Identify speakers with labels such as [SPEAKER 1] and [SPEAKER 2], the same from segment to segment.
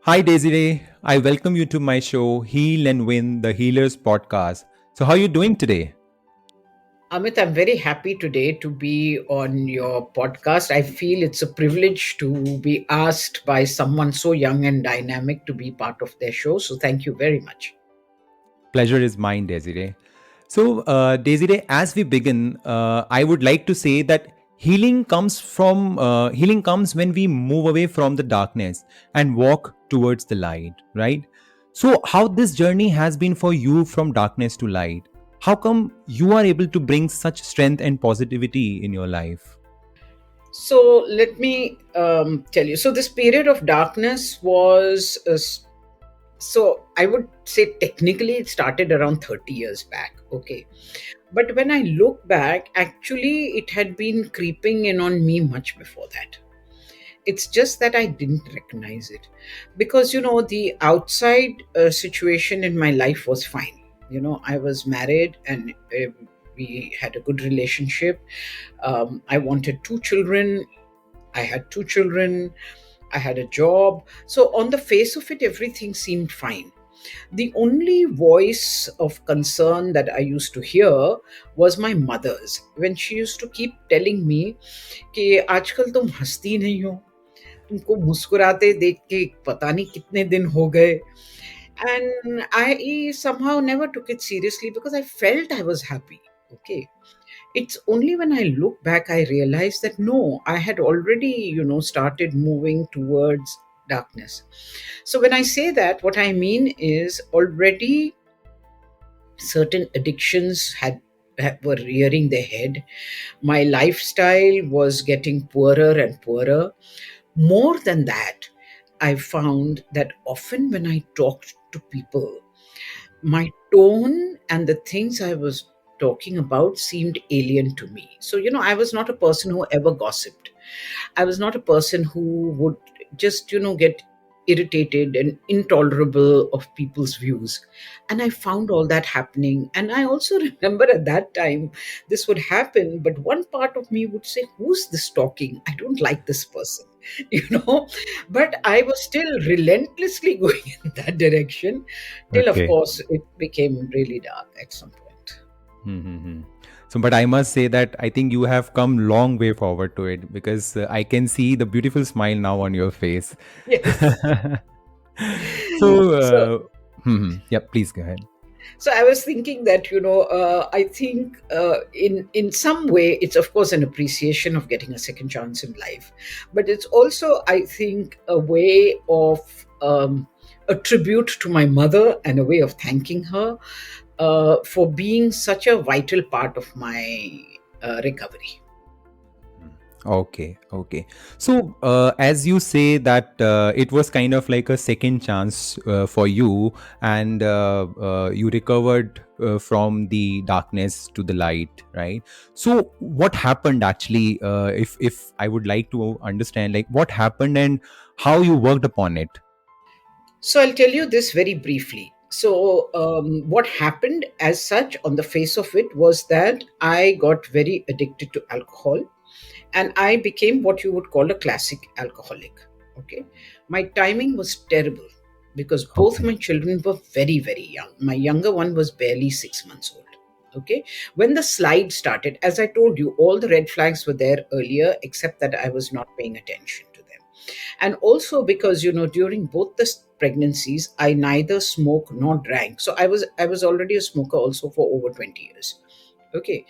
[SPEAKER 1] Hi, Desiree. I welcome you to my show, Heal and Win, the Healers Podcast. So, how are you doing today?
[SPEAKER 2] Amit, I'm very happy today to be on your podcast. I feel it's a privilege to be asked by someone so young and dynamic to be part of their show. So, thank you very much.
[SPEAKER 1] Pleasure is mine, Desiree. So, Desiree, as we begin, I would like to say that healing comes when we move away from the darkness and walk towards the light, right? So, how this journey has been for you from darkness to light? How come you are able to bring such strength and positivity in your life?
[SPEAKER 2] So, let me tell you. So, this period of darkness was so I would say technically it started around 30 years back. Okay. But when I look back, actually, it had been creeping in on me much before that. It's just that I didn't recognize it because, the outside situation in my life was fine. I was married and we had a good relationship. I wanted two children. I had two children. I had a job. So, on the face of it, everything seemed fine. The only voice of concern that I used to hear was my mother's when she used to keep telling me कि आजकल तुम हंसती नहीं हो, तुमको मुस्कुराते देख के पता नहीं कितने दिन हो गए. And I somehow never took it seriously because I felt I was happy. Okay. It's only when I look back I realized that no, I had already, started moving towards darkness. So when I say that, what I mean is already certain addictions were rearing their head. My lifestyle was getting poorer and poorer. More than that, I found that often when I talked to people, my tone and the things I was talking about seemed alien to me. So, I was not a person who ever gossiped. I was not a person who would just, get irritated and intolerable of people's views. And I found all that happening. And I also remember at that time this would happen, but one part of me would say, who's this talking? I don't like this person, you know. But I was still relentlessly going in that direction till, of
[SPEAKER 1] Okay.
[SPEAKER 2] course, it became really dark at some point.
[SPEAKER 1] Mm-hmm. So, but I must say that I think you have come long way forward to it because I can see the beautiful smile now on your face.
[SPEAKER 2] Yes.
[SPEAKER 1] So,
[SPEAKER 2] So,
[SPEAKER 1] yeah, please go ahead.
[SPEAKER 2] so I was thinking that I think in some way it's of course an appreciation of getting a second chance in life, but it's also I think a way of a tribute to my mother and a way of thanking her for being such a vital part of my recovery.
[SPEAKER 1] Okay, okay. So, as you say that it was kind of like a second chance for you, and you recovered from the darkness to the light, right? So, what happened actually? If I would like to understand, like what happened and how you worked upon it.
[SPEAKER 2] So I'll tell you this very briefly. So, what happened as such on the face of it was that I got very addicted to alcohol and I became what you would call a classic alcoholic. Okay. My timing was terrible because both
[SPEAKER 1] Okay.
[SPEAKER 2] my children were very, very young. My younger one was barely 6 months old. Okay. When the slide started, as I told you, all the red flags were there earlier, except that I was not paying attention to them. And also because, during both the pregnancies, I neither smoked nor drank. So I was already a smoker also for over 20 years. Okay.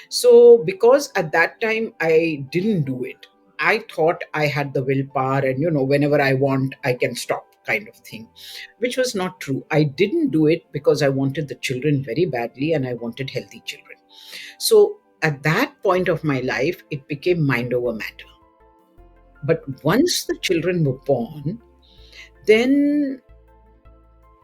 [SPEAKER 2] So, because at that time I didn't do it, I thought I had the willpower and, whenever I want, I can stop kind of thing, which was not true. I didn't do it because I wanted the children very badly and I wanted healthy children. So, at that point of my life, it became mind over matter. But once the children were born, then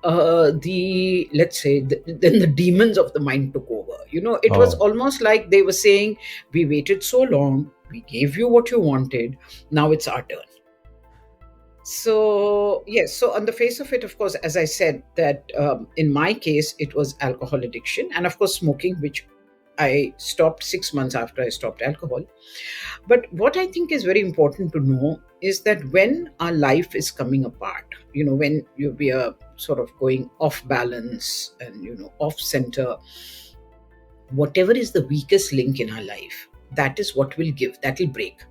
[SPEAKER 2] the let's say then the demons of the mind took over. It was
[SPEAKER 1] Oh.
[SPEAKER 2] almost like they were saying, we waited so long, we gave you what you wanted, now it's our turn. So yes, so on the face of it, of course, as I said that in my case it was alcohol addiction and of course smoking, which I stopped 6 months after I stopped alcohol. But what I think is very important to know is that when our life is coming apart, when we are sort of going off balance and, off center, whatever is the weakest link in our life, that is what will give, that will break.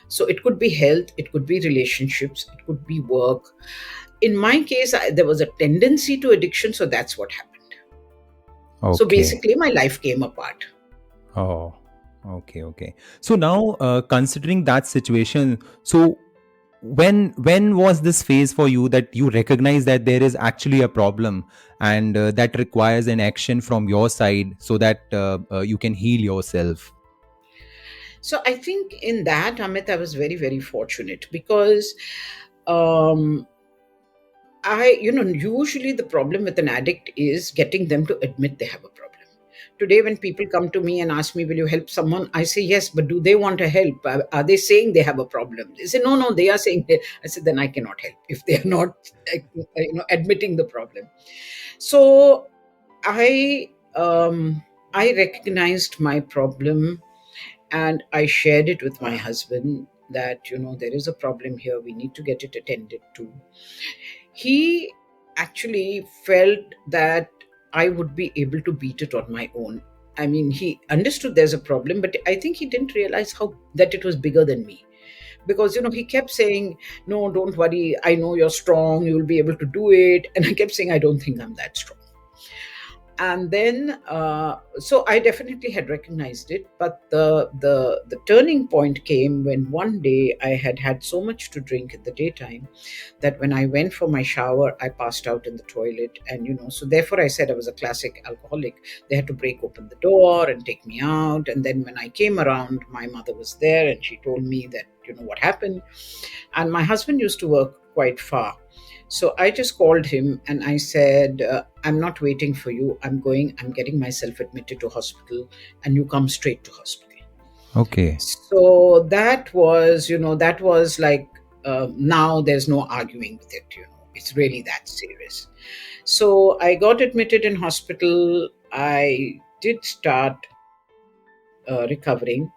[SPEAKER 2] So it could be health, it could be relationships, it could be work. In my case, there was a tendency to addiction, so that's what happened. So
[SPEAKER 1] Okay.
[SPEAKER 2] basically, my life came apart.
[SPEAKER 1] Oh, okay, okay. So now, considering that situation, so when was this phase for you that you recognize that there is actually a problem, and that requires an action from your side so that you can heal yourself?
[SPEAKER 2] So I think in that, Amit, I was very, very fortunate because um, usually the problem with an addict is getting them to admit they have a problem. Today, when people come to me and ask me, will you help someone? I say, yes, but do they want to help? Are they saying they have a problem? They say, no, no, they are saying they. I said, then I cannot help if they are not, admitting the problem. So I, I recognized my problem and I shared it with my husband that, there is a problem here. We need to get it attended to. He actually felt that I would be able to beat it on my own. I mean, he understood there's a problem, but I think he didn't realize how that it was bigger than me. Because he kept saying, "No, don't worry. I know you're strong. You'll be able to do it." And I kept saying, "I don't think I'm that strong." And then so I definitely had recognized it, but the turning point came when one day I had had so much to drink in the daytime that when I went for my shower, I passed out in the toilet. And so therefore I said I was a classic alcoholic. They had to break open the door and take me out. And then when I came around, my mother was there and she told me that what happened. And my husband used to work quite far, so I just called him and I said, I'm not waiting for you. I'm getting myself admitted to hospital, and you come straight to hospital.
[SPEAKER 1] Okay.
[SPEAKER 2] So that was like, now there's no arguing with it. It's really that serious. So I got admitted in hospital. I did start recovering.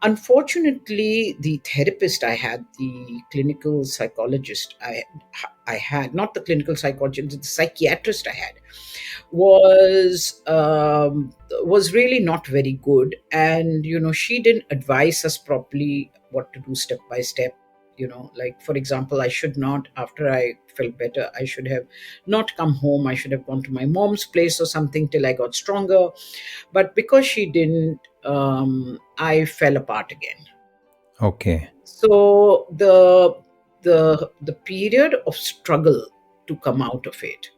[SPEAKER 2] Unfortunately, the therapist I had, the clinical psychologist I had, not the clinical psychologist, the psychiatrist I had, was really not very good. And she didn't advise us properly what to do step by step. Like, for example, I should not, after I felt better, I should have not come home. I should have gone to my mom's place or something till I got stronger. But because she didn't, I fell apart again.
[SPEAKER 1] Okay.
[SPEAKER 2] So the period of struggle to come out of it,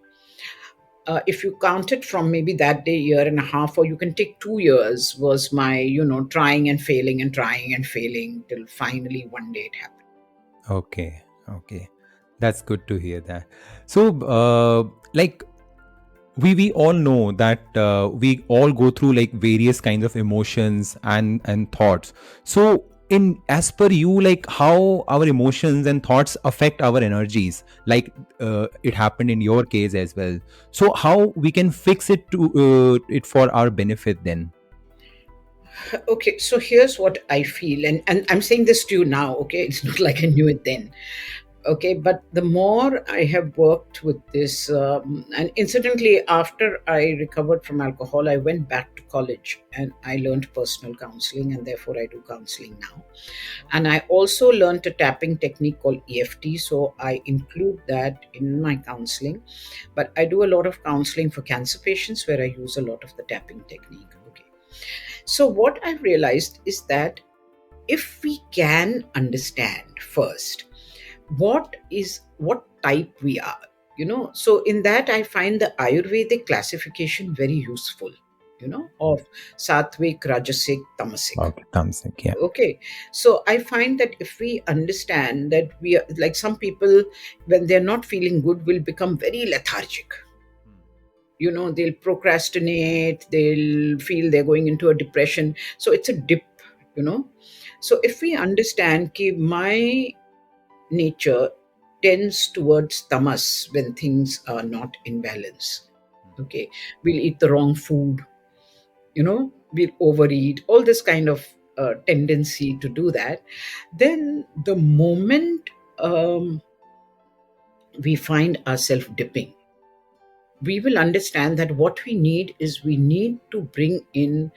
[SPEAKER 2] if you count it from maybe that day, year and a half, or you can take 2 years, was my trying and failing and trying and failing till finally one day it happened.
[SPEAKER 1] Okay. Okay. That's good to hear that. So, like, we all know that we all go through like various kinds of emotions and thoughts. So, in as per you, like how our emotions and thoughts affect our energies, like it happened in your case as well. So, how we can fix it to it for our benefit then?
[SPEAKER 2] Okay, so here's what I feel, and I'm saying this to you now. Okay, it's not like I knew it then. Okay, but the more I have worked with this, and incidentally, after I recovered from alcohol, I went back to college and I learned personal counseling, and therefore I do counseling now. And I also learned a tapping technique called EFT, so I include that in my counseling. But I do a lot of counseling for cancer patients where I use a lot of the tapping technique. Okay, so what I've realized is that if we can understand first what type we are, so in that I find the Ayurvedic classification very useful, of Sattvic, Rajasic, Tamasic.
[SPEAKER 1] Okay, thumbs up. Yeah.
[SPEAKER 2] Okay, so I find that if we understand that we are like, some people when they're not feeling good will become very lethargic. They'll procrastinate, they'll feel they're going into a depression, so it's a dip. you know so if we understand ki my nature tends towards tamas when things are not in balance. Okay, we'll eat the wrong food, you know we'll overeat, all this kind of tendency to do that. Then the moment we find ourselves dipping, we will understand that what we need is we need to bring in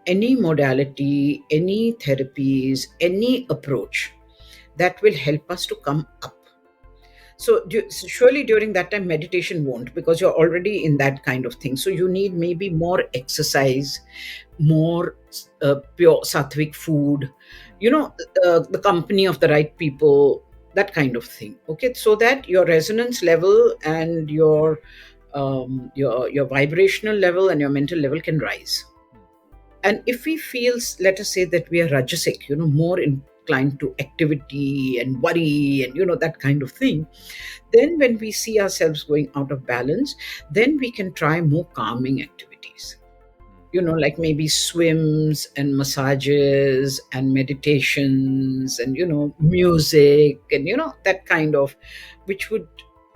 [SPEAKER 2] any modality, any therapies, any approach that will help us to come up. So surely during that time, meditation won't, because you're already in that kind of thing. So you need maybe more exercise, more pure sattvic food, the company of the right people, that kind of thing. Okay, so that your resonance level and your vibrational level and your mental level can rise. And if we feel, let us say that we are rajasic, more inclined to activity and worry and that kind of thing, then when we see ourselves going out of balance, then we can try more calming activities, like maybe swims and massages and meditations and music and that kind of, which would,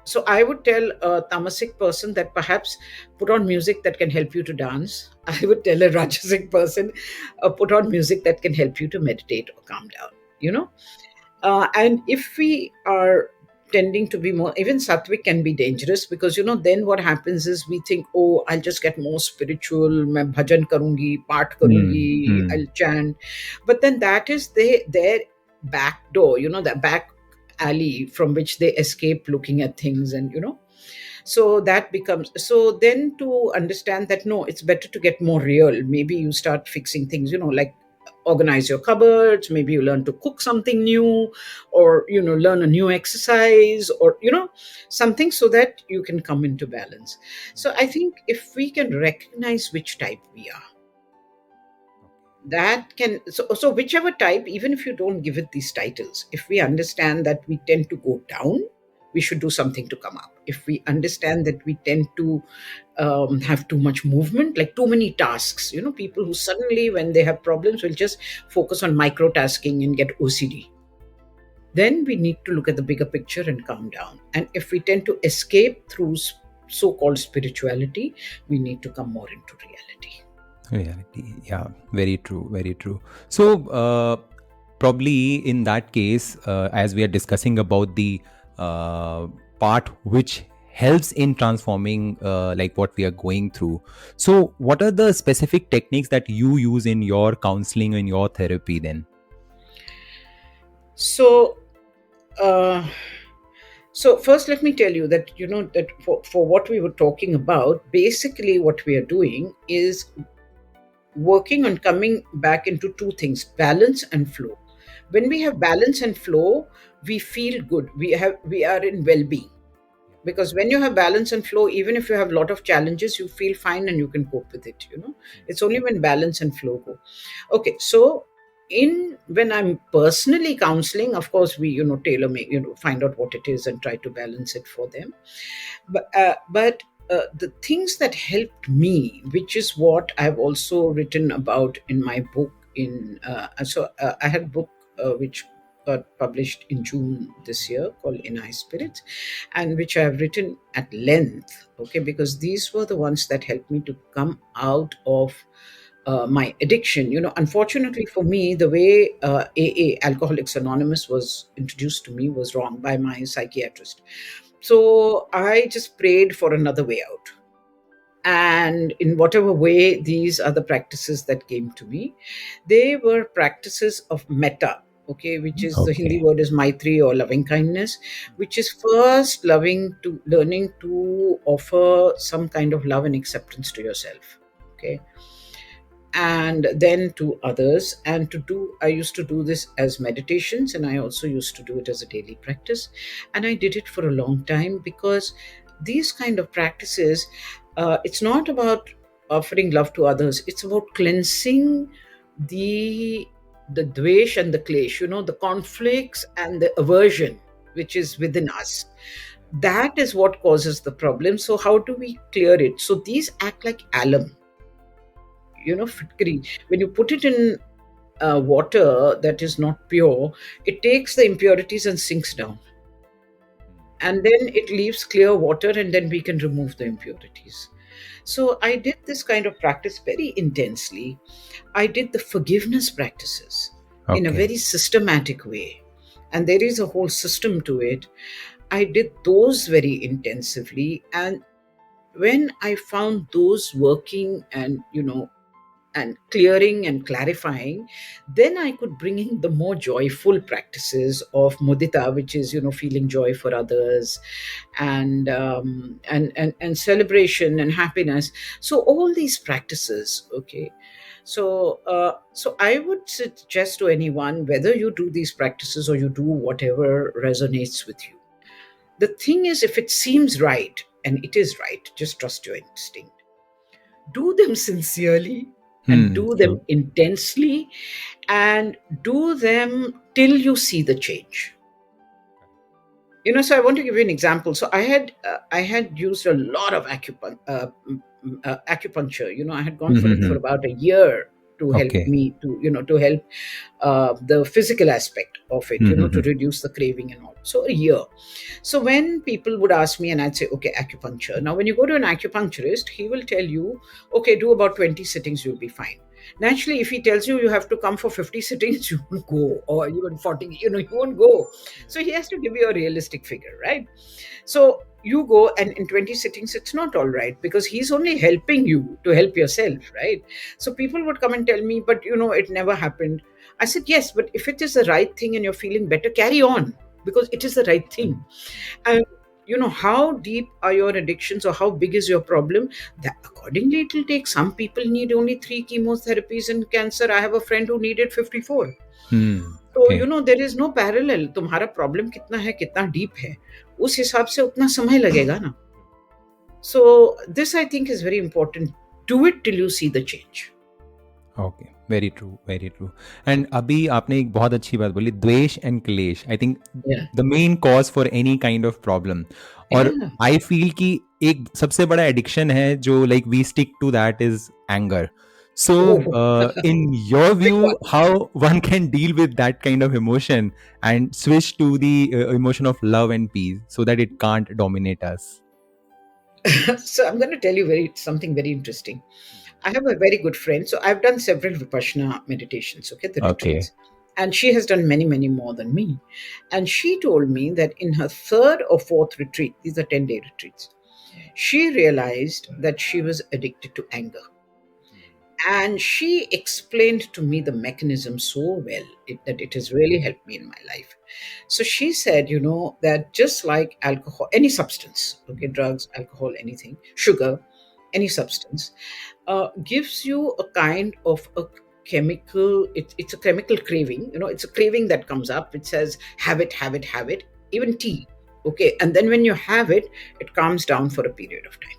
[SPEAKER 2] so I would tell a tamasic person that perhaps put on music that can help you to dance. I would tell a rajasic person, put on music that can help you to meditate or calm down, and if we are tending to be more, even sattvic can be dangerous, because then what happens is we think, oh, I'll just get more spiritual, main bhajan karungi, path karungi, I'll chant. But then that is their back door, the back alley from which they escape looking at things. And so that becomes, so then to understand that no, it's better to get more real, maybe you start fixing things, like organize your cupboards, maybe you learn to cook something new, or learn a new exercise, or something, so that you can come into balance. So I think if we can recognize which type we are, that can, so whichever type, even if you don't give it these titles, if we understand that we tend to go down, we should do something to come up. If we understand that we tend to have too much movement, like too many tasks, people who suddenly, when they have problems, will just focus on microtasking and get OCD, then we need to look at the bigger picture and calm down. And if we tend to escape through so-called spirituality, we need to come more into reality.
[SPEAKER 1] Reality, yeah, very true, very true. So probably in that case, as we are discussing about the part which helps in transforming like what we are going through, so what are the specific techniques that you use in your counseling and your therapy then?
[SPEAKER 2] So so first, let me tell you that that for what we were talking about, basically what we are doing is working on coming back into two things: balance and flow. When we have balance and flow, we feel good, we are in well-being, because when you have balance and flow, even if you have a lot of challenges, you feel fine and you can cope with it. It's only when balance and flow go. Okay, so when I'm personally counseling, of course we tailor make, find out what it is and try to balance it for them. But the things that helped me, which is what I've also written about in my book, I had a book which got published in June this year, called In High Spirits, and which I have written at length, okay, because these were the ones that helped me to come out of my addiction. Unfortunately for me, the way AA, Alcoholics Anonymous, was introduced to me was wrong by my psychiatrist. So I just prayed for another way out. And in whatever way, these are the practices that came to me. They were practices of metta, okay, which is the Hindi word is Maitri, or loving kindness, which is first learning to offer some kind of love and acceptance to yourself, okay, and then to others. And I used to do this as meditations, and I also used to do it as a daily practice. And I did it for a long time, because these kind of practices, it's not about offering love to others, it's about cleansing the dvesh and the klesh, the conflicts and the aversion which is within us. That is what causes the problem. So how do we clear it? So these act like alum, fitkari. When you put it in water that is not pure, it takes the impurities and sinks down, and then it leaves clear water, and then we can remove the impurities. So I did this kind of practice very intensely. I did the forgiveness practices in a
[SPEAKER 1] Okay.
[SPEAKER 2] very systematic way. And there is a whole system to it. I did those very intensively. And when I found those working and clearing and clarifying, then I could bring in the more joyful practices of mudita, which is feeling joy for others, and celebration and happiness. So all these practices, okay. So I would suggest to anyone, whether you do these practices or you do whatever resonates with you. The thing is, if it seems right, and it is right, just trust your instinct. Do them sincerely and do them
[SPEAKER 1] True.
[SPEAKER 2] intensely, and do them till you see the change. So I want to give you an example. So I had used a lot of acupuncture. I had gone for it for about a year to help
[SPEAKER 1] Okay.
[SPEAKER 2] me to help the physical aspect of it, to reduce the craving and all. So a year. So when people would ask me, and I'd say, okay, acupuncture. Now, when you go to an acupuncturist, he will tell you, okay, do about 20 sittings, you'll be fine. Naturally, if he tells you you have to come for 50 sittings, you won't go, or even 40, you won't go. So he has to give you a realistic figure, right? So you go, and in 20 sittings, it's not all right, because he's only helping you to help yourself, right? So people would come and tell me, but it never happened. I said, yes, but if it is the right thing and you're feeling better, carry on, because it is the right thing. And how deep are your addictions, or how big is your problem? That accordingly it will take. Some people need only 3 chemotherapies in cancer. I have a friend who needed 54. So
[SPEAKER 1] Okay.
[SPEAKER 2] there is no parallel. तुम्हारा problem कितना है, कितना deep है, उस हिसाब से उतना समय लगेगा ना. So this, I think, is very important. Do it till you see the change.
[SPEAKER 1] Okay, very true, very true. And अभी आपने एक बहुत अच्छी बात बोली, द्वेष एंड क्लेश, I think
[SPEAKER 2] Yeah.
[SPEAKER 1] The main cause for any kind of problem. और
[SPEAKER 2] Yeah.
[SPEAKER 1] आई फील कि एक सबसे बड़ा एडिक्शन है जो like we stick to that is anger. So,
[SPEAKER 2] Oh.
[SPEAKER 1] in your
[SPEAKER 2] Big
[SPEAKER 1] view,
[SPEAKER 2] one.
[SPEAKER 1] how one can deal with that kind of emotion and switch to the emotion of love and peace so that it can't dominate us?
[SPEAKER 2] So I'm going to tell you something very interesting. I have a very good friend. So I've done several Vipassana meditations, okay, the
[SPEAKER 1] Okay.
[SPEAKER 2] retreats. And she has done many, many more than me. And she told me that in her third or fourth retreat, these are 10-day retreats, she realized that she was addicted to anger. And she explained to me the mechanism so well that it has really helped me in my life. So she said, that just like alcohol, any substance, okay, drugs, alcohol, anything, sugar, any substance, gives you a kind of a chemical, it's a chemical craving, it's a craving that comes up. It says, have it, have it, have it, even tea. Okay. And then when you have it, it calms down for a period of time.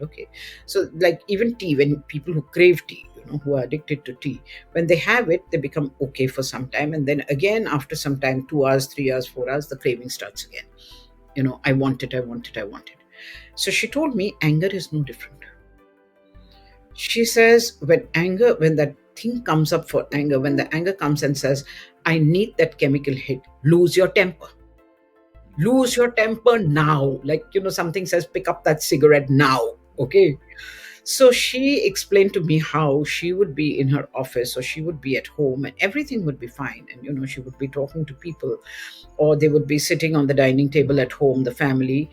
[SPEAKER 2] Okay. So like even tea, when people who crave tea, who are addicted to tea, when they have it, they become okay for some time. And then again, after some time, 2 hours, 3 hours, 4 hours, the craving starts again. I want it, I want it, I want it. So she told me anger is no different. She says when that thing comes up for anger, when the anger comes and says, I need that chemical hit, lose your temper. Lose your temper now. Like, something says, pick up that cigarette now. Okay. So she explained to me how she would be in her office, or she would be at home, and everything would be fine. And, she would be talking to people, or they would be sitting on the dining table at home, the family,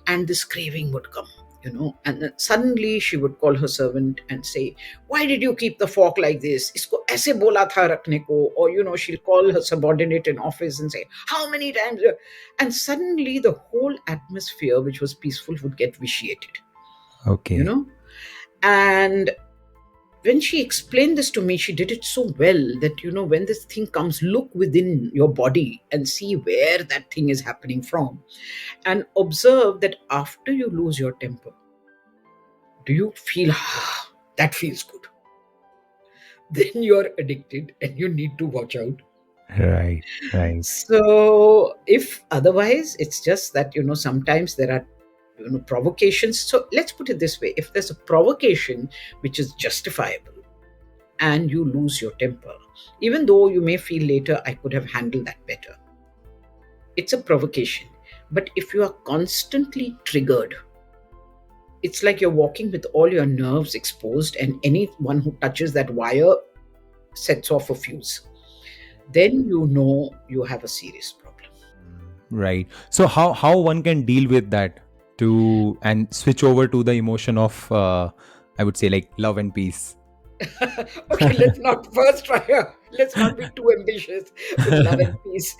[SPEAKER 2] and this craving would come. And then suddenly she would call her servant and say, why did you keep the fork like this? Isko aise bola tha rakhne ko. Or, she'll call her subordinate in office and say, how many times? And suddenly the whole atmosphere, which was peaceful, would get vitiated.
[SPEAKER 1] Okay.
[SPEAKER 2] And when she explained this to me, she did it so well that, when this thing comes, look within your body and see where that thing is happening from. And observe that after you lose your temper, do you feel, that feels good? Then you're addicted and you need to watch out.
[SPEAKER 1] Right. Right.
[SPEAKER 2] So if otherwise, it's just that, sometimes there are provocations. So let's put it this way. If there's a provocation which is justifiable and you lose your temper, even though you may feel later, I could have handled that better. It's a provocation. But if you are constantly triggered, it's like you're walking with all your nerves exposed, and anyone who touches that wire sets off a fuse. Then you know you have a serious problem.
[SPEAKER 1] Right. So how one can deal with that to and switch over to the emotion of I would say like love and peace.
[SPEAKER 2] Okay, let's not first try. Let's not be too ambitious with love and peace.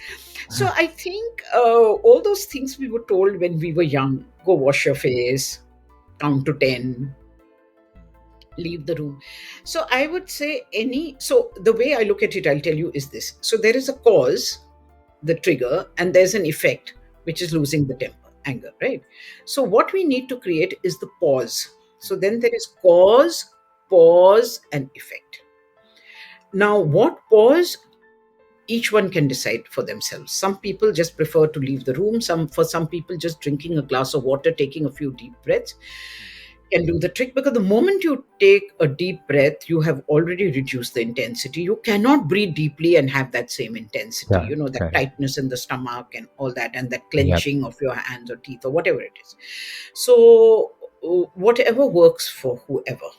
[SPEAKER 2] So I think all those things we were told when we were young: go wash your face, count to 10, leave the room. So I would say so the way I look at it, I'll tell you, is this. So there is a cause, the trigger, and there's an effect, which is losing the temper, anger, right? So what we need to create is the pause. So then there is cause, pause, and effect. Now, what pause, each one can decide for themselves. Some people just prefer to leave the room. For some people, just drinking a glass of water, taking a few deep breaths can do the trick, because the moment you take a deep breath, you have already reduced the intensity. You cannot breathe deeply and have that same intensity,
[SPEAKER 1] Yeah,
[SPEAKER 2] that
[SPEAKER 1] correct.
[SPEAKER 2] tightness in the stomach and all that, and that
[SPEAKER 1] Yep.
[SPEAKER 2] clenching of your hands or teeth or whatever it is. So, whatever works for whoever.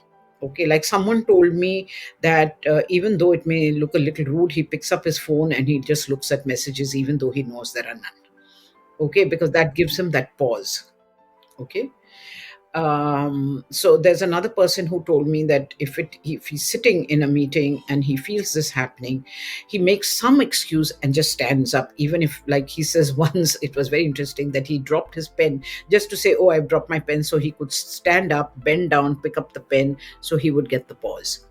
[SPEAKER 2] Okay, like someone told me that even though it may look a little rude, he picks up his phone and he just looks at messages, even though he knows there are none. Okay, because that gives him that pause. Okay. So there's another person who told me that if he's sitting in a meeting and he feels this happening, he makes some excuse and just stands up, even if, like he says, once it was very interesting that he dropped his pen just to say, oh, I've dropped my pen, so he could stand up, bend down, pick up the pen, so he would get the pause.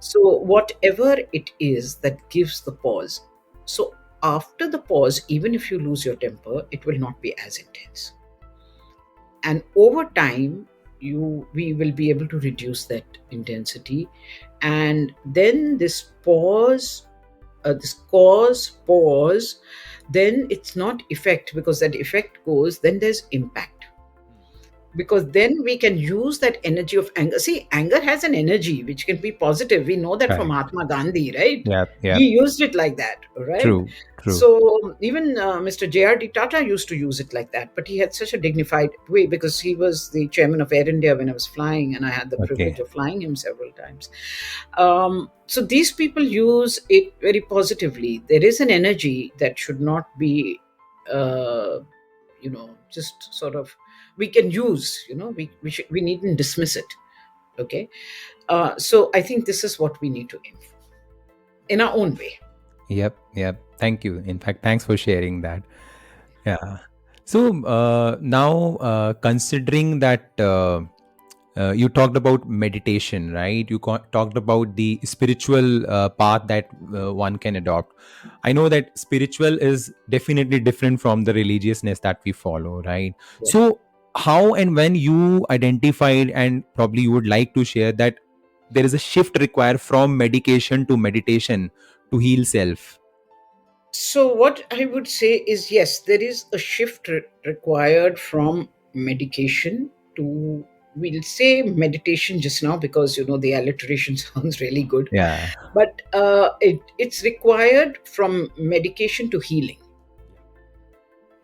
[SPEAKER 2] So whatever it is that gives the pause, so after the pause, even if you lose your temper, it will not be as intense, and over time we will be able to reduce that intensity. And then this cause, pause, then it's not effect, because that effect goes, then there's impact, because then we can use that energy of anger. See, anger has an energy which can be positive. We know that from
[SPEAKER 1] Correct.
[SPEAKER 2] Mahatma Gandhi, right?
[SPEAKER 1] Yep.
[SPEAKER 2] He
[SPEAKER 1] Yep.
[SPEAKER 2] used it like that, right?
[SPEAKER 1] True. True.
[SPEAKER 2] So even Mr. J.R.D. Tata used to use it like that, but he had such a dignified way, because he was the chairman of Air India when I was flying, and I had the privilege
[SPEAKER 1] Okay.
[SPEAKER 2] of flying him several times. So these people use it very positively. There is an energy that should not be uh, just sort of, we can use, we needn't dismiss it. Okay. So I think this is what we need to aim for in our own way.
[SPEAKER 1] Yep. Yep. Thank you. In fact, thanks for sharing that. Yeah. So now, considering that you talked about meditation, right? You talked about the spiritual path that one can adopt. I know that spiritual is definitely different from the religiousness that we follow, right?
[SPEAKER 2] Yeah.
[SPEAKER 1] So, how and when you identified, and probably you would like to share that there is a shift required from medication to meditation to heal self.
[SPEAKER 2] So what I would say is, yes, there is a shift required from medication to, we'll say meditation just now, because the alliteration sounds really good,
[SPEAKER 1] Yeah.
[SPEAKER 2] but it's required from medication to healing.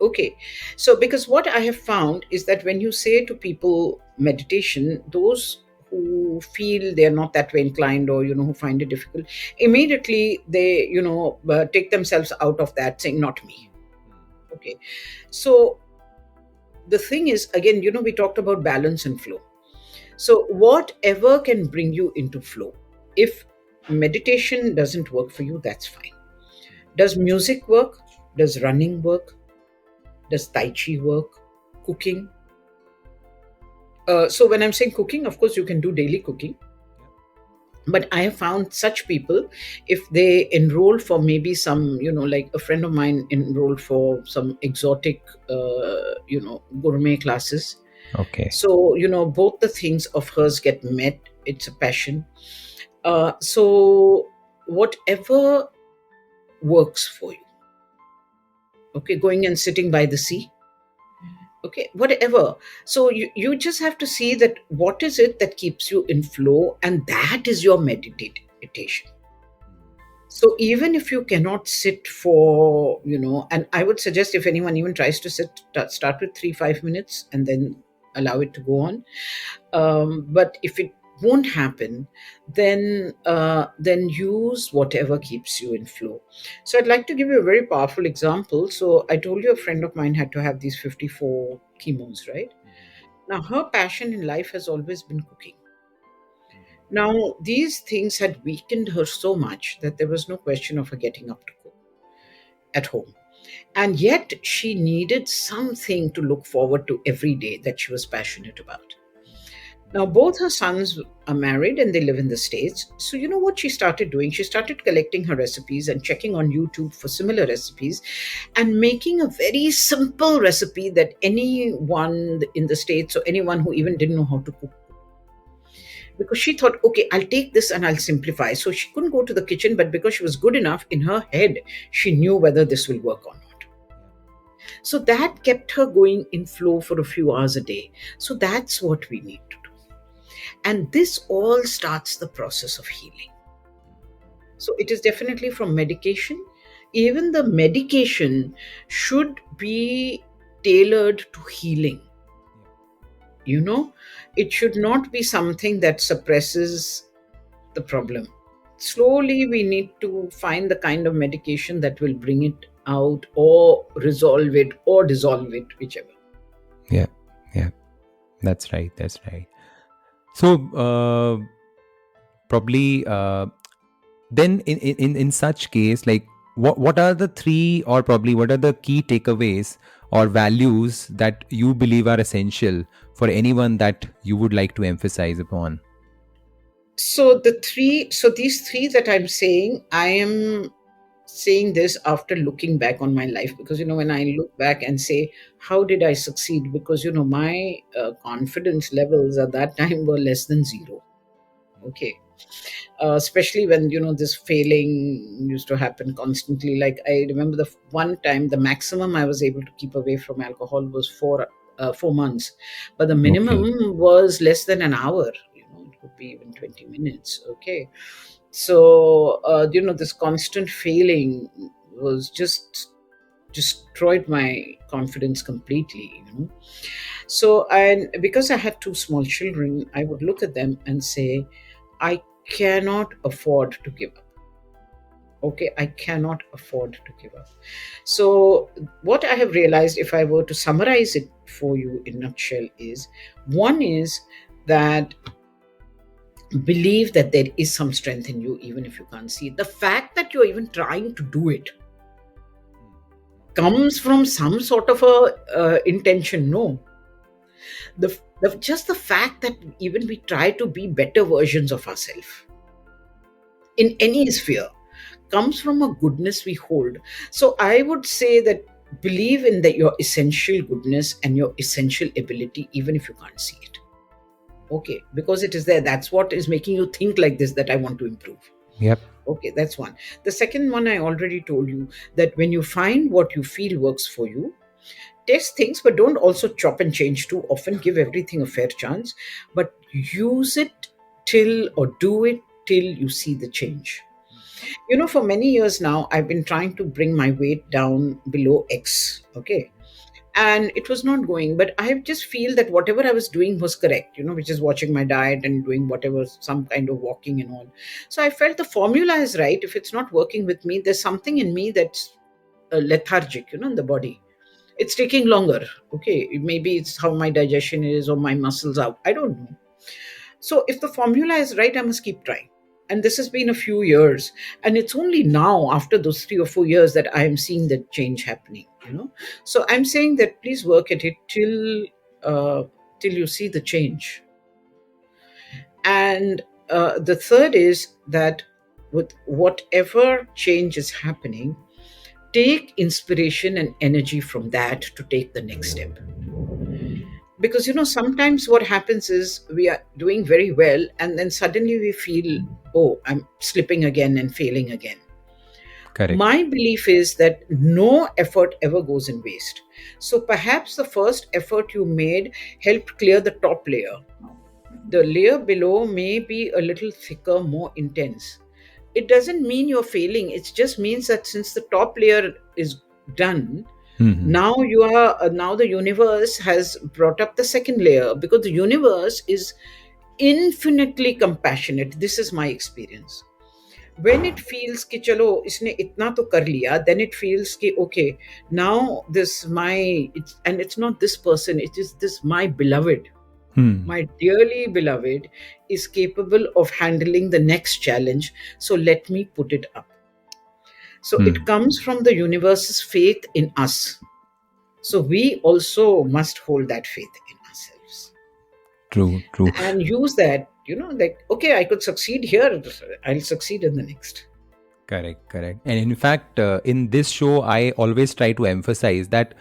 [SPEAKER 2] Okay. So, because what I have found is that when you say to people meditation, those who feel they're not that way inclined, or, who find it difficult, immediately they, take themselves out of that, saying, not me. Okay. So, the thing is, again, we talked about balance and flow. So, whatever can bring you into flow. If meditation doesn't work for you, that's fine. Does music work? Does running work? Does Tai Chi work? Cooking? So when I'm saying cooking, of course, you can do daily cooking. But I have found such people, if they enroll for maybe some, like a friend of mine enrolled for some exotic, gourmet classes.
[SPEAKER 1] Okay.
[SPEAKER 2] So, both the things of hers get met. It's a passion. So, whatever works for you. Okay, going and sitting by the sea. Okay, whatever. So you just have to see that what is it that keeps you in flow, and that is your meditation. So even if you cannot sit for, and I would suggest, if anyone even tries to sit, start with 3-5 minutes, and then allow it to go on. But if it won't happen, then use whatever keeps you in flow. So I'd like to give you a very powerful example. So I told you a friend of mine had to have these 54 chemos, right? Now her passion in life has always been cooking. Now these things had weakened her so much that there was no question of her getting up to cook at home. And yet she needed something to look forward to every day that she was passionate about. Now, both her sons are married and they live in the States. So, you know what she started doing? She started collecting her recipes and checking on YouTube for similar recipes and making a very simple recipe that anyone in the States or anyone who even didn't know how to cook. Because she thought, okay, I'll take this and I'll simplify. So she couldn't go to the kitchen, but because she was good enough in her head, she knew whether this will work or not. So that kept her going in flow for a few hours a day. So that's what we need to do. And this all starts the process of healing. So it is definitely from medication. Even the medication should be tailored to healing. You know, it should not be something that suppresses the problem. Slowly, we need to find the kind of medication that will bring it out or resolve it or dissolve it, whichever.
[SPEAKER 1] Yeah, yeah, that's right. That's right. So, probably then in such case, like what are the three, or probably what are the key takeaways or values that you believe are essential for anyone that you would like to emphasize upon?
[SPEAKER 2] So these three that I'm saying, I am saying this after looking back on my life, because when I look back and say, how did I succeed? Because my confidence levels at that time were less than zero. Okay. Especially when this failing used to happen constantly. Like, I remember the one time the maximum I was able to keep away from alcohol was 4 months, but the
[SPEAKER 1] Okay.
[SPEAKER 2] minimum was less than an hour. It could be even 20 minutes. Okay. So this constant failing was just destroyed my confidence completely. So, and because I had two small children, I would look at them and say, I cannot afford to give up. Okay, I cannot afford to give up. So, what I have realized, if I were to summarize it for you in a nutshell, is one is that believe that there is some strength in you, even if you can't see it. The fact that you're even trying to do it comes from some sort of a intention. No, just the fact that even we try to be better versions of ourselves in any sphere comes from a goodness we hold. So I would say that believe in that your essential goodness and your essential ability, even if you can't see it. Okay, because it is there. That's what is making you think like this, that I want to improve.
[SPEAKER 1] Yep.
[SPEAKER 2] Okay, that's one. The second one, I already told you, that when you find what you feel works for you, test things, but don't also chop and change too often. Give everything a fair chance, but use it till, or do it till you see the change. For many years now, I've been trying to bring my weight down below X. Okay. And it was not going, but I just feel that whatever I was doing was correct, which is watching my diet and doing whatever, some kind of walking and all. So I felt the formula is right. If it's not working with me, there's something in me that's lethargic, in the body. It's taking longer. Okay. Maybe it's how my digestion is or my muscles are. I don't know. So if the formula is right, I must keep trying. And this has been a few years. And it's only now, after those 3 or 4 years, that I am seeing that change happening. So I'm saying that please work at it till you see the change. And the third is that with whatever change is happening, take inspiration and energy from that to take the next step. Because sometimes what happens is we are doing very well and then suddenly we feel, oh, I'm slipping again and failing again.
[SPEAKER 1] Correct.
[SPEAKER 2] My belief is that no effort ever goes in waste. So perhaps the first effort you made helped clear the top layer. The layer below may be a little thicker, more intense. It doesn't mean you're failing. It just means that since the top layer is done,
[SPEAKER 1] Hmm.
[SPEAKER 2] Now the universe has brought up the second layer, because the universe is infinitely compassionate. This is my experience. When it feels कि चलो इसने इतना तो कर लिया, then it feels कि okay, now this my it's not this person, it is this my beloved,
[SPEAKER 1] Hmm.
[SPEAKER 2] my dearly beloved is capable of handling the next challenge, so let me put it up. So it
[SPEAKER 1] Hmm.
[SPEAKER 2] comes from the universe's faith in us, so we also must hold that faith in ourselves
[SPEAKER 1] True. True.
[SPEAKER 2] and use that, like, okay, I could succeed here, I'll succeed in the next.
[SPEAKER 1] Correct, correct. And in fact, in this show, I always try to emphasize that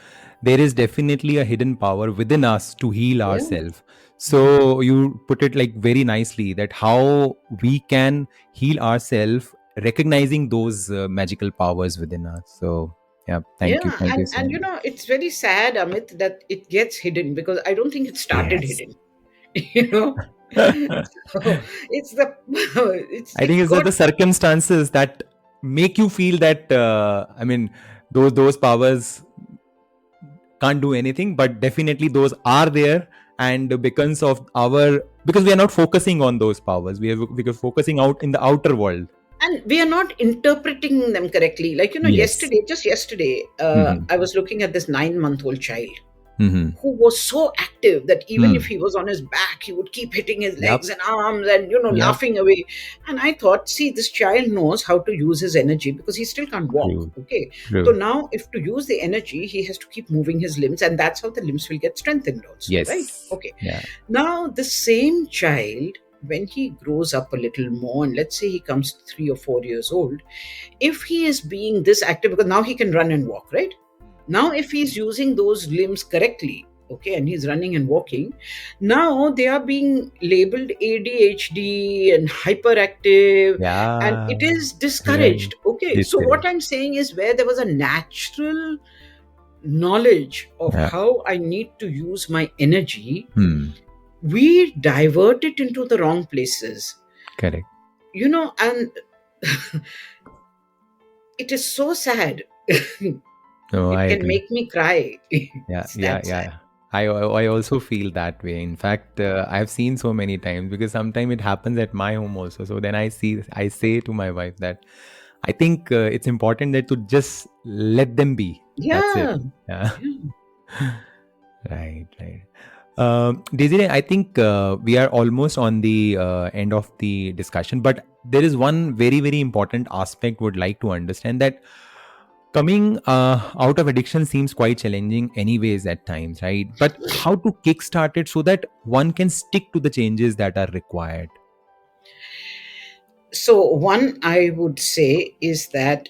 [SPEAKER 1] there is definitely a hidden power within us to heal
[SPEAKER 2] Yeah.
[SPEAKER 1] ourselves. So you put it like very nicely that how we can heal ourselves, recognizing those magical powers within us. So yeah, thank you,
[SPEAKER 2] Yeah,
[SPEAKER 1] thank you so
[SPEAKER 2] and
[SPEAKER 1] much.
[SPEAKER 2] it's very sad, Amit, that it gets hidden, because I don't think it started
[SPEAKER 1] Yes.
[SPEAKER 2] hidden. you know so it's the
[SPEAKER 1] I think
[SPEAKER 2] it
[SPEAKER 1] it's
[SPEAKER 2] got.
[SPEAKER 1] the circumstances that make you feel that I mean those powers can't do anything, but definitely those are there, and because we are not focusing on those powers, we are focusing out in the outer world.
[SPEAKER 2] And we are not interpreting them correctly, like,
[SPEAKER 1] Yes.
[SPEAKER 2] yesterday,
[SPEAKER 1] Mm-hmm.
[SPEAKER 2] I was looking at this 9-month-old child
[SPEAKER 1] Mm-hmm.
[SPEAKER 2] who was so active that even if
[SPEAKER 1] Hmm.
[SPEAKER 2] he was on his back, he would keep hitting his
[SPEAKER 1] Yep.
[SPEAKER 2] legs and arms and,
[SPEAKER 1] Yep.
[SPEAKER 2] laughing away. And I thought, see, this child knows how to use his energy, because he still can't walk.
[SPEAKER 1] True.
[SPEAKER 2] Okay. So
[SPEAKER 1] True.
[SPEAKER 2] now, if to use the energy, he has to keep moving his limbs, and that's how the limbs will get strengthened, also. Right.
[SPEAKER 1] Yes.
[SPEAKER 2] Okay.
[SPEAKER 1] Yeah.
[SPEAKER 2] Now, the same child, when he grows up a little more, and let's say he comes 3 or 4 years old, if he is being this active, because now he can run and walk, right? Now, if he's using those limbs correctly, okay, and he's running and walking, now they are being labeled ADHD and hyperactive, and
[SPEAKER 1] Yeah.
[SPEAKER 2] it is
[SPEAKER 1] Right.
[SPEAKER 2] discouraged. Okay, so what
[SPEAKER 1] Discouraged.
[SPEAKER 2] I'm saying is, where there was a natural knowledge of
[SPEAKER 1] Yeah.
[SPEAKER 2] how I need to use my energy,
[SPEAKER 1] Hmm.
[SPEAKER 2] we divert it into the wrong places,
[SPEAKER 1] Correct.
[SPEAKER 2] and it is so sad.
[SPEAKER 1] No, I
[SPEAKER 2] It can
[SPEAKER 1] agree.
[SPEAKER 2] make me cry.
[SPEAKER 1] Yeah,
[SPEAKER 2] It's
[SPEAKER 1] yeah,
[SPEAKER 2] that sad.
[SPEAKER 1] yeah. I also feel that way. In fact, I've seen so many times because sometimes it happens at my home also. So then I say to my wife that I think it's important that to just let them be. That's it.
[SPEAKER 2] Yeah.
[SPEAKER 1] Yeah.
[SPEAKER 2] Yeah.
[SPEAKER 1] Right, right. Desiree, I think we are almost on the end of the discussion, but there is one very, very important aspect would like to understand that coming out of addiction seems quite challenging anyways at times, right? But how to kickstart it so that one can stick to the changes that are required?
[SPEAKER 2] So, one I would say is that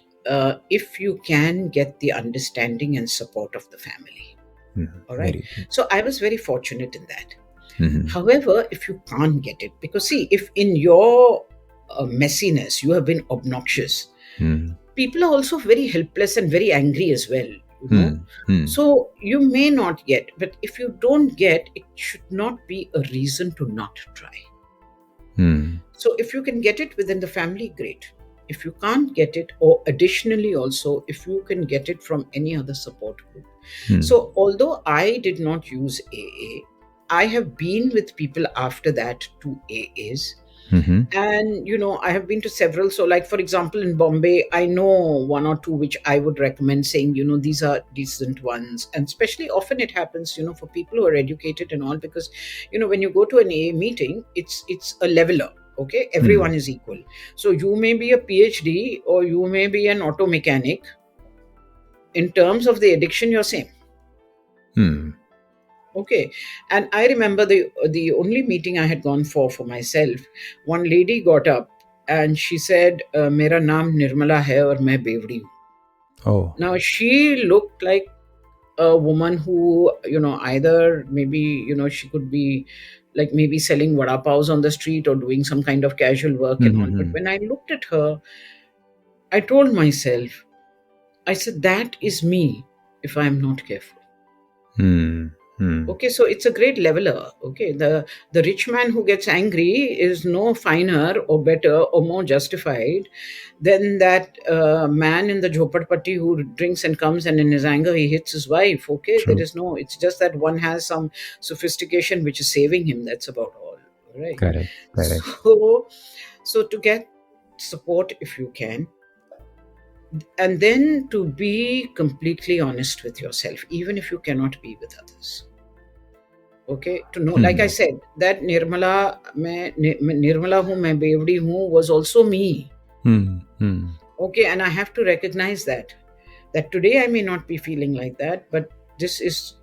[SPEAKER 2] if you can get the understanding and support of the family,
[SPEAKER 1] Mhm.
[SPEAKER 2] all right.
[SPEAKER 1] Very true.
[SPEAKER 2] So, I was very fortunate in that.
[SPEAKER 1] Mhm.
[SPEAKER 2] However, if you can't get it, because see, if in your messiness you have been obnoxious,
[SPEAKER 1] Mhm.
[SPEAKER 2] people are also very helpless and very angry as well,
[SPEAKER 1] Mhm. Mhm.
[SPEAKER 2] So you may not get, but if you don't get, it should not be a reason to not try.
[SPEAKER 1] Mhm.
[SPEAKER 2] So if you can get it within the family, great. If you can't get it, or additionally also, if you can get it from any other support group.
[SPEAKER 1] Mhm.
[SPEAKER 2] So although I did not use AA, I have been with people after that to AAs.
[SPEAKER 1] Mhm.
[SPEAKER 2] And I have been to several. So, like, for example, in Bombay, I know one or two which I would recommend, saying, these are decent ones. And especially often it happens, for people who are educated and all, because when you go to an AA meeting, it's a leveler. Okay, everyone
[SPEAKER 1] Mhm.
[SPEAKER 2] is equal. So you may be a PhD or you may be an auto mechanic. In terms of the addiction, you're same.
[SPEAKER 1] Mhm.
[SPEAKER 2] Okay. And I remember the only meeting I had gone for myself, one lady got up and she said, Mera naam Nirmala hai aur main Bevdi hu.
[SPEAKER 1] Oh.
[SPEAKER 2] Now she looked like a woman who, either maybe, she could be like maybe selling vada paos on the street or doing some kind of casual work and all. But
[SPEAKER 1] Mhm.
[SPEAKER 2] when I looked at her, I told myself, I said, that is me if I am not careful.
[SPEAKER 1] Mhm.
[SPEAKER 2] Okay, so it's a great leveler. Okay, the rich man who gets angry is no finer or better or more justified than that man in the jhopatpatti who drinks and comes and in his anger he hits his wife. Okay, there
[SPEAKER 1] True.
[SPEAKER 2] is no. It's just that one has some sophistication which is saving him. That's about all. Right.
[SPEAKER 1] Correct. Correct.
[SPEAKER 2] So to get support if you can, and then to be completely honest with yourself, even if you cannot be with others. Okay, to know, like I said, that Nirmala who main Bevdi hu was also me. Okay, and I have to recognize that today I may not be feeling like that, but this is,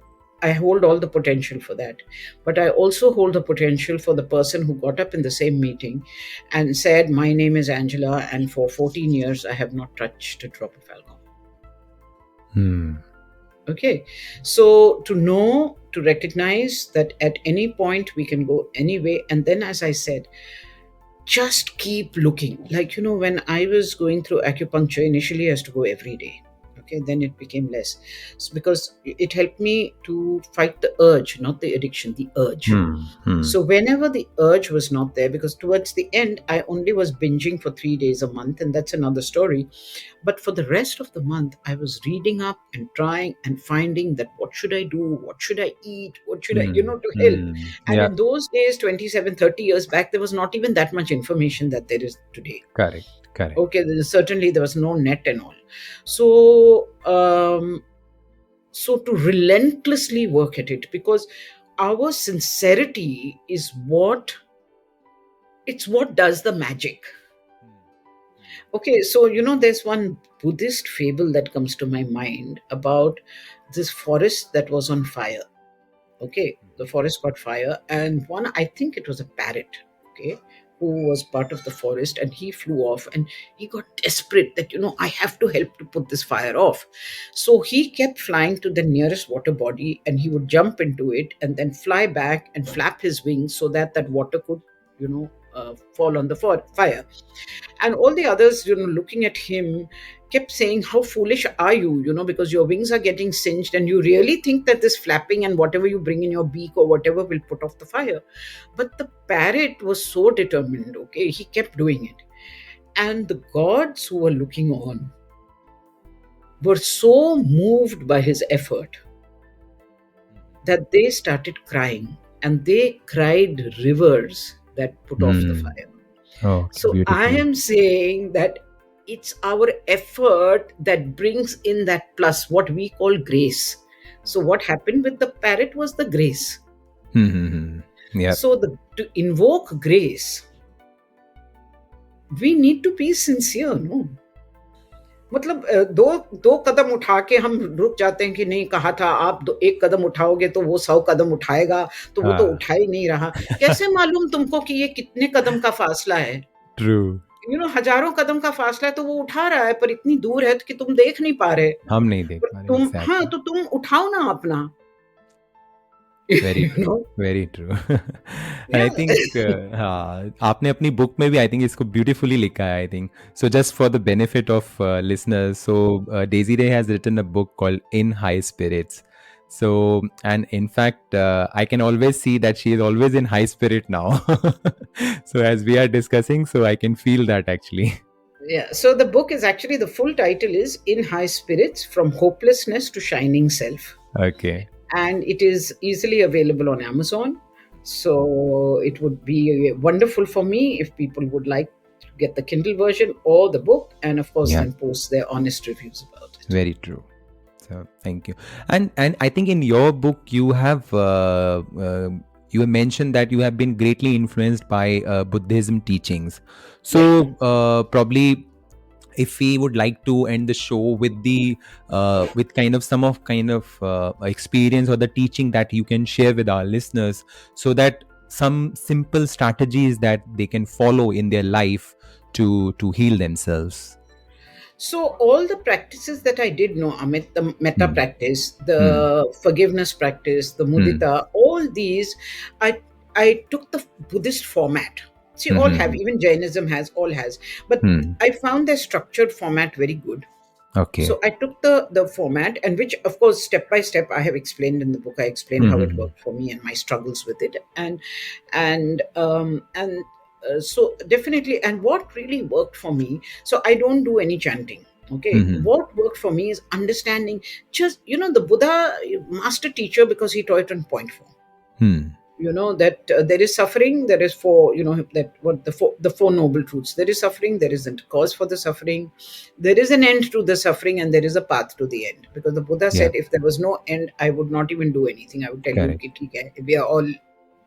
[SPEAKER 2] I hold all the potential for that. But I also hold the potential for the person who got up in the same meeting and said, my name is Angela, and for 14 years I have not touched a drop of alcohol. Okay, so to know, to recognize that at any point we can go anyway, and then, as I said, just keep looking. Like, when I was going through acupuncture, initially I used to go every day. Okay, then it became less. Because it helped me to fight the urge, not the addiction, the urge. So whenever the urge was not there, because towards the end I only was binging for 3 days a month, and that's another story. But for the rest of the month, I was reading up and trying and finding that what should I do, what should I eat, what should I, to help. And
[SPEAKER 1] Yeah.
[SPEAKER 2] in those days, 27, 30 years back, there was not even that much information that there is today.
[SPEAKER 1] Correct. Correct.
[SPEAKER 2] Okay, certainly there was no net and all. So, so to relentlessly work at it, because our sincerity is what does the magic. Okay, so there's one Buddhist fable that comes to my mind about this forest that was on fire. Okay, the forest caught fire, and I think it was a parrot, okay, who was part of the forest, and he flew off, and he got desperate that, I have to help to put this fire off. So he kept flying to the nearest water body, and he would jump into it and then fly back and flap his wings so that that water could, fall on the fire. And all the others, looking at him, kept saying, how foolish are you, because your wings are getting singed, and you really think that this flapping and whatever you bring in your beak or whatever will put off the fire. But the parrot was so determined. Okay, he kept doing it. And the gods who were looking on were so moved by his effort that they started crying, and they cried rivers that put off the fire.
[SPEAKER 1] Oh,
[SPEAKER 2] so
[SPEAKER 1] beautiful.
[SPEAKER 2] I am saying that it's our effort that brings in that plus, what we call grace. So what happened with the parrot was the grace.
[SPEAKER 1] Yeah.
[SPEAKER 2] So to invoke grace, we need to be sincere, no? मतलब दो कदम उठा के हम रुक जाते हैं कि नहीं, कहा था आप एक कदम उठाओगे तो वो 100 कदम उठाएगा, तो वो तो उठा ही नहीं रहा. कैसे मालूम तुमको कि ये कितने कदम का फासला है?
[SPEAKER 1] True.
[SPEAKER 2] हजारों कदम का फासला है, तो वो उठा रहा है, पर इतनी दूर है कि तुम देख नहीं पा रहे.
[SPEAKER 1] हम नहीं देख पा रहे.
[SPEAKER 2] Exactly. हाँ, तो तुम उठाओ ना अपना.
[SPEAKER 1] Very true. Very true. And I think आपने अपनी book में भी I think इसको beautifully लिखा है, I think. So just for the benefit of listeners, so Daisy Ray has written a book called In High Spirits. So, and in fact, I can always see that she is always in high spirit now. So as we are discussing, so I can feel that actually.
[SPEAKER 2] Yeah. So the book is actually, the full title is In High Spirits, From Hopelessness to Shining Self.
[SPEAKER 1] Okay.
[SPEAKER 2] And it is easily available on Amazon. So it would be wonderful for me if people would like to get the Kindle version or the book, and of course then post their honest reviews about it.
[SPEAKER 1] Very true. So thank you. And I think in your book you have mentioned that you have been greatly influenced by Buddhism teachings. So probably if we would like to end the show with with some experience or the teaching that you can share with our listeners, so that some simple strategies that they can follow in their life to heal themselves.
[SPEAKER 2] So all the practices that I did know, Amit, the metta practice, the forgiveness practice, the mudita, all these, I took the Buddhist format. See, all have, even Jainism has, all has. But I found their structured format very good.
[SPEAKER 1] Okay.
[SPEAKER 2] So I took the format, and which, of course, step by step, I have explained in the book. I explained how it
[SPEAKER 1] Mhm.
[SPEAKER 2] worked for me and my struggles with it, and so definitely, and what really worked for me. So I don't do any chanting. Okay,
[SPEAKER 1] Mhm.
[SPEAKER 2] what worked for me is understanding. Just, the Buddha master teacher, because he taught in point form.
[SPEAKER 1] Hmm.
[SPEAKER 2] That there is suffering, there is four, that what the four noble truths. There is suffering, there is a cause for the suffering, there is an end to the suffering, and there is a path to the end, because the Buddha
[SPEAKER 1] Yeah.
[SPEAKER 2] said, if there was no end, I would not even do anything. I would tell you,
[SPEAKER 1] Correct.
[SPEAKER 2] "Ki theek hai, we are all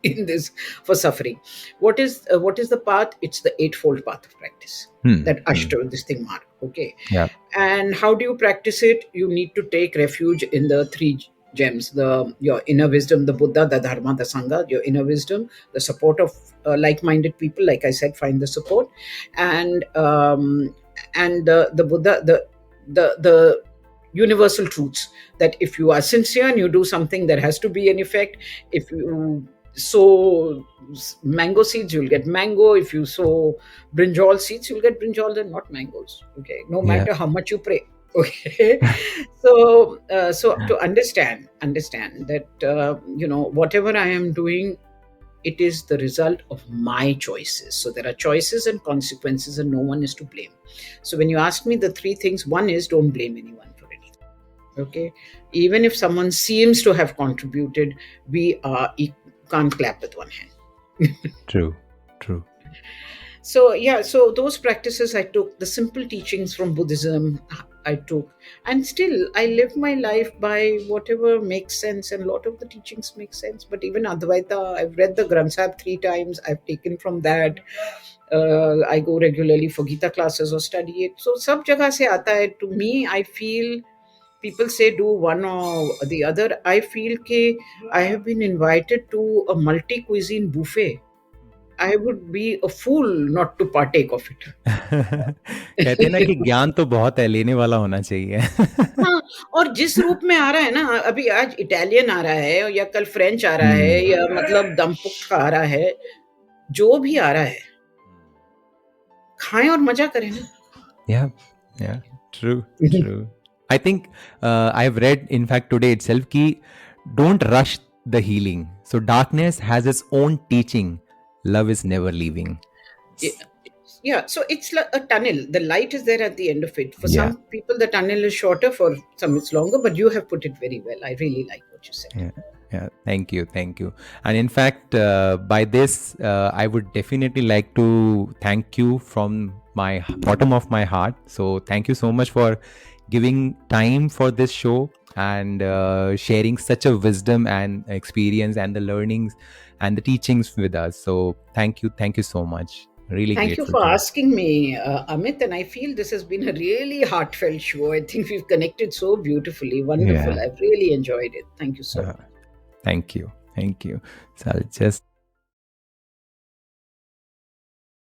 [SPEAKER 2] in this for suffering." What is the path? It's the eightfold path of practice,
[SPEAKER 1] Hmm.
[SPEAKER 2] that
[SPEAKER 1] Hmm.
[SPEAKER 2] ashta, this thing mark. Okay.
[SPEAKER 1] Yeah.
[SPEAKER 2] And how do you practice it? You need to take refuge in the three gems: the your inner wisdom, the Buddha, the Dharma, the Sangha. Your inner wisdom, the support of like-minded people, like I said, find the support. And the Buddha, the universal truths, that if you are sincere and you do something, there has to be an effect. If you sow mango seeds, you'll get mango. If you sow brinjal seeds, you'll get brinjal and not mangoes. Okay, no
[SPEAKER 1] Yeah.
[SPEAKER 2] matter how much you pray. Okay. So to understand that, whatever I am doing, it is the result of my choices. So there are choices and consequences, and no one is to blame. So when you ask me the three things, one is, don't blame anyone for anything. Okay, even if someone seems to have contributed, we can't clap with one hand.
[SPEAKER 1] True. True.
[SPEAKER 2] So yeah, so those practices I took, the simple teachings from Buddhism I took, and still I live my life by whatever makes sense, and a lot of the teachings make sense. But even Advaita, I've read the Granth Sahib 3 times. I've taken from that. I go regularly for Gita classes or study it. So sab jagah se aata hai. To me, I feel, people say do one or the other. I feel ke I have been invited to a multi cuisine buffet. I would be a fool not to partake of
[SPEAKER 1] कहते हैं ना कि
[SPEAKER 2] it.
[SPEAKER 1] ज्ञान तो बहुत है, लेने वाला होना चाहिए.
[SPEAKER 2] हाँ, और जिस रूप में आ रहा है ना, अभी आज इटालियन आ रहा है, या कल फ्रेंच आ रहा है,
[SPEAKER 1] Hmm.
[SPEAKER 2] या मतलब दमपुख्त का आ रहा है, जो भी आ रहा है, खाएं और मजा करें ना.
[SPEAKER 1] Yeah. Yeah. True. True. I think I've read, in fact, today itself, ki don't rush the healing. So darkness has its own teaching. Love is never leaving.
[SPEAKER 2] Yeah, so it's like a tunnel. The light is there at the end of it. For
[SPEAKER 1] Yeah.
[SPEAKER 2] some people, the tunnel is shorter, for some it's longer, but you have put it very well. I really like what you said.
[SPEAKER 1] Yeah. Yeah. Thank you. Thank you. And in fact, by this, I would definitely like to thank you from my bottom of my heart. So thank you so much for giving time for this show and sharing such a wisdom and experience and the learnings and the teachings with us. So thank you. Thank you so much. Really
[SPEAKER 2] Thank you
[SPEAKER 1] grateful
[SPEAKER 2] for
[SPEAKER 1] to you.
[SPEAKER 2] asking me, Amit. And I feel this has been a really heartfelt show. I think we've connected so beautifully. Wonderful.
[SPEAKER 1] Yeah.
[SPEAKER 2] I've really enjoyed it. Thank you so much.
[SPEAKER 1] Thank you. Thank you. So I'll just